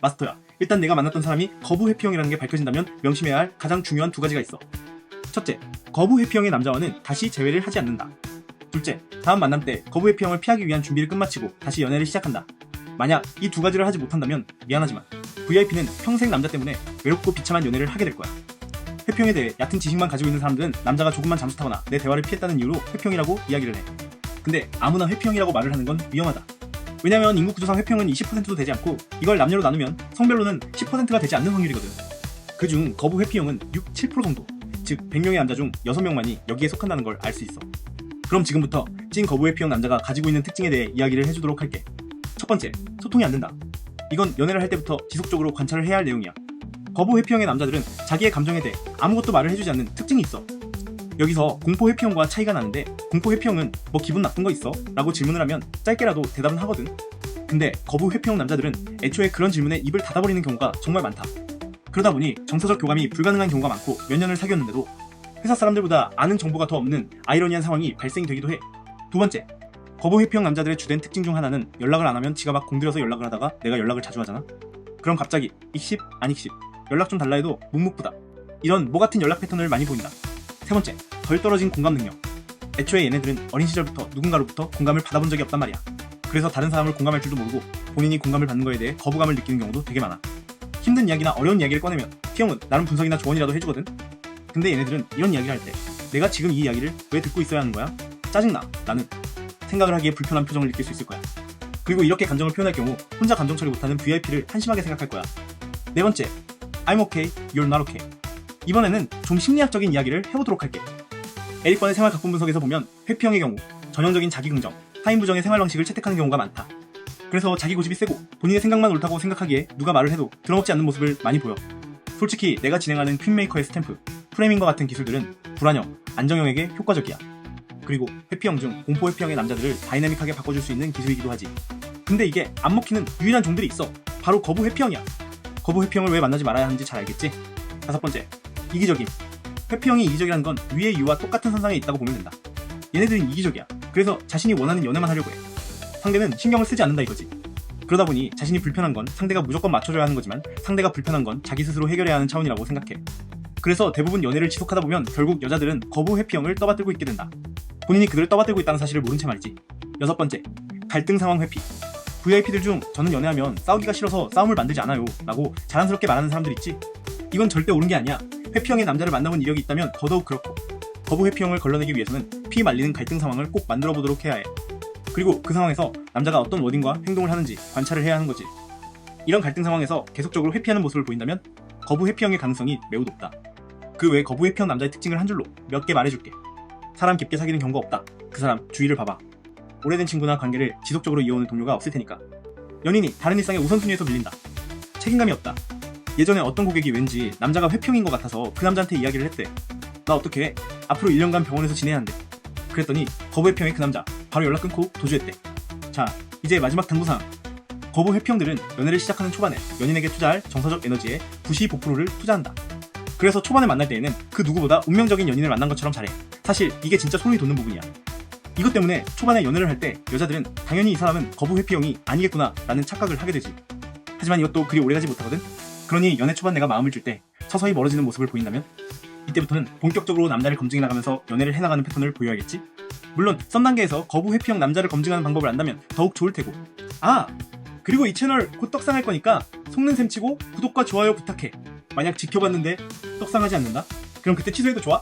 마스터야, 일단 내가 만났던 사람이 거부 회피형이라는 게 밝혀진다면 명심해야 할 가장 중요한 두 가지가 있어. 첫째, 거부 회피형의 남자와는 다시 재회를 하지 않는다. 둘째, 다음 만남 때 거부 회피형을 피하기 위한 준비를 끝마치고 다시 연애를 시작한다. 만약 이 두 가지를 하지 못한다면 미안하지만 VIP는 평생 남자 때문에 외롭고 비참한 연애를 하게 될 거야. 회피형에 대해 얕은 지식만 가지고 있는 사람들은 남자가 조금만 잠수 타거나 내 대화를 피했다는 이유로 회피형이라고 이야기를 해. 근데 아무나 회피형이라고 말을 하는 건 위험하다. 왜냐면 인구 구조상 회피형은 20%도 되지 않고 이걸 남녀로 나누면 성별로는 10%가 되지 않는 확률이거든. 그중 거부 회피형은 6, 7% 정도, 즉 100명의 남자 중 6명만이 여기에 속한다는 걸 알 수 있어. 그럼 지금부터 찐 거부 회피형 남자가 가지고 있는 특징에 대해 이야기를 해주도록 할게. 첫 번째, 소통이 안 된다. 이건 연애를 할 때부터 지속적으로 관찰을 해야 할 내용이야. 거부 회피형의 남자들은 자기의 감정에 대해 아무것도 말을 해주지 않는 특징이 있어. 여기서 공포 회피형과 차이가 나는데, 공포 회피형은 뭐 기분 나쁜 거 있어? 라고 질문을 하면 짧게라도 대답은 하거든. 근데 거부 회피형 남자들은 애초에 그런 질문에 입을 닫아버리는 경우가 정말 많다. 그러다 보니 정서적 교감이 불가능한 경우가 많고 몇 년을 사귀었는데도 회사 사람들보다 아는 정보가 더 없는 아이러니한 상황이 발생이 되기도 해. 두 번째, 거부 회피형 남자들의 주된 특징 중 하나는 연락을 안 하면 지가 막 공들여서 연락을 하다가 내가 연락을 자주 하잖아? 그럼 갑자기 익십, 안 익십, 연락 좀 달라 해도 묵묵부답, 이런 뭐 같은 연락 패턴을 많이 보인다. 세 번째, 덜 떨어진 공감 능력. 애초에 얘네들은 어린 시절부터 누군가로부터 공감을 받아본 적이 없단 말이야. 그래서 다른 사람을 공감할 줄도 모르고 본인이 공감을 받는 거에 대해 거부감을 느끼는 경우도 되게 많아. 힘든 이야기나 어려운 이야기를 꺼내면 T형은 나름 분석이나 조언이라도 해주거든? 근데 얘네들은 이런 이야기를 할 때 내가 지금 이 이야기를 왜 듣고 있어야 하는 거야? 짜증나, 나는. 생각을 하기에 불편한 표정을 느낄 수 있을 거야. 그리고 이렇게 감정을 표현할 경우 혼자 감정 처리 못하는 VIP를 한심하게 생각할 거야. 네 번째, I'm okay, you're not okay. 이번에는 좀 심리학적인 이야기를 해보도록 할게. 에릭번의 생활 각본 분석에서 보면 회피형의 경우 전형적인 자기긍정, 타인부정의 생활 방식을 채택하는 경우가 많다. 그래서 자기 고집이 세고 본인의 생각만 옳다고 생각하기에 누가 말을 해도 들어먹지 않는 모습을 많이 보여. 솔직히 내가 진행하는 퀸메이커의 스탬프, 프레밍과 같은 기술들은 불안형, 안정형에게 효과적이야. 그리고 회피형 중 공포 회피형의 남자들을 다이내믹하게 바꿔줄 수 있는 기술이기도 하지. 근데 이게 안 먹히는 유일한 종들이 있어. 바로 거부 회피형이야. 거부 회피형을 왜 만나지 말아야 하는지 잘 알겠지? 다섯 번째, 이기적임. 회피형이 이기적이라는 건 위의 유와 똑같은 선상에 있다고 보면 된다. 얘네들은 이기적이야. 그래서 자신이 원하는 연애만 하려고 해. 상대는 신경을 쓰지 않는다 이거지. 그러다 보니 자신이 불편한 건 상대가 무조건 맞춰줘야 하는 거지만 상대가 불편한 건 자기 스스로 해결해야 하는 차원이라고 생각해. 그래서 대부분 연애를 지속하다 보면 결국 여자들은 거부 회피형을 떠받들고 있게 된다. 본인이 그들을 떠받들고 있다는 사실을 모른 채 말이지. 여섯 번째, 갈등 상황 회피. VIP들 중 저는 연애하면 싸우기가 싫어서 싸움을 만들지 않아요 라고 자랑스럽게 말하는 사람들 있지. 이건 절대 옳은 게 아니야. 회피형의 남자를 만나본 이력이 있다면 더더욱 그렇고, 거부 회피형을 걸러내기 위해서는 피 말리는 갈등 상황을 꼭 만들어 보도록 해야 해. 그리고 그 상황에서 남자가 어떤 워딩과 행동을 하는지 관찰을 해야 하는 거지. 이런 갈등 상황에서 계속적으로 회피하는 모습을 보인다면 거부 회피형의 가능성이 매우 높다. 그 외 거부 회피형 남자의 특징을 한 줄로 몇 개 말해줄게. 사람 깊게 사귀는 경우가 없다. 그 사람 주위를 봐봐. 오래된 친구나 관계를 지속적으로 이어오는 동료가 없을 테니까. 연인이 다른 일상의 우선순위에서 밀린다. 책임감이 없다. 예전에 어떤 고객이 왠지 남자가 회피형인 것 같아서 그 남자한테 이야기를 했대. 나 어떻게 해? 앞으로 1년간 병원에서 지내야 한대. 그랬더니 거부 회피형의 그 남자 바로 연락 끊고 도주했대. 자, 이제 마지막 당부사항. 거부 회피형들은 연애를 시작하는 초반에 연인에게 투자할 정서적 에너지의 95%를 투자한다. 그래서 초반에 만날 때에는 그 누구보다 운명적인 연인을 만난 것처럼 잘해. 사실 이게 진짜 소름이 돋는 부분이야. 이것 때문에 초반에 연애를 할 때 여자들은 당연히 이 사람은 거부 회피형이 아니겠구나 라는 착각을 하게 되지. 하지만 이것도 그리 오래가지 못하거든. 그러니 연애 초반 내가 마음을 줄 때 서서히 멀어지는 모습을 보인다면 이때부터는 본격적으로 남자를 검증해 나가면서 연애를 해나가는 패턴을 보여야겠지. 물론 썸 단계에서 거부 회피형 남자를 검증하는 방법을 안다면 더욱 좋을 테고. 아! 그리고 이 채널 곧 떡상할 거니까 속는 셈 치고 구독과 좋아요 부탁해. 만약 지켜봤는데 떡상하지 않는다? 그럼 그때 취소해도 좋아?